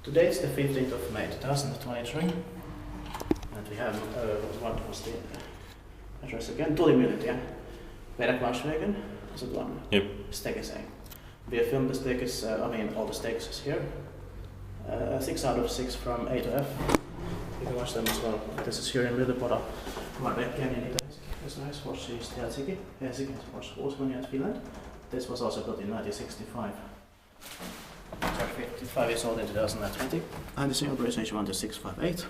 Today is the 15th of May 2023, and we have, what was the address again? Tuulimyllyntie, Verklandsvägen, is it one? Yep. Stekesei. We have filmed the stakes, all the stakes is here. 6 out of 6 from A to F. You can watch them as well. This is here in Myllypuro. It's nice for Helsinki. Helsinki is for Tuulimyllyntie in Finland. This was also built in 1965. 55 years old in 2020, and the single bridge H1 to 658.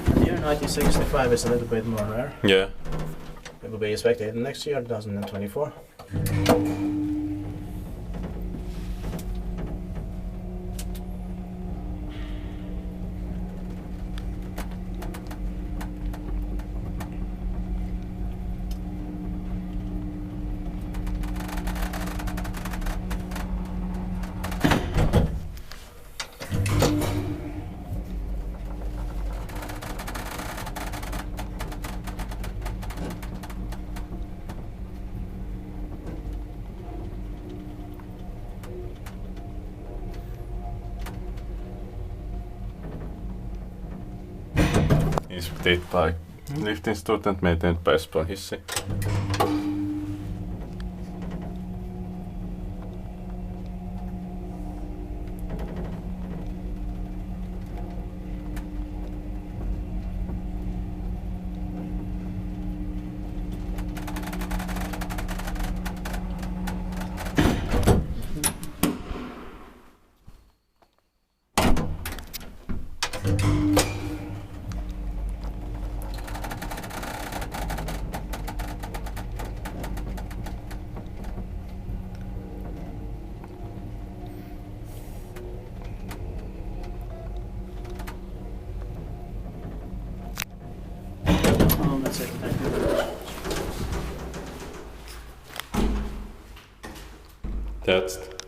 And the year 1965 is a little bit more rare. Yeah. It will be expected next year, 2024. Inspekteert bei Liftinstitutet med ett bäst på hissi. That's it. Thank you very much. That's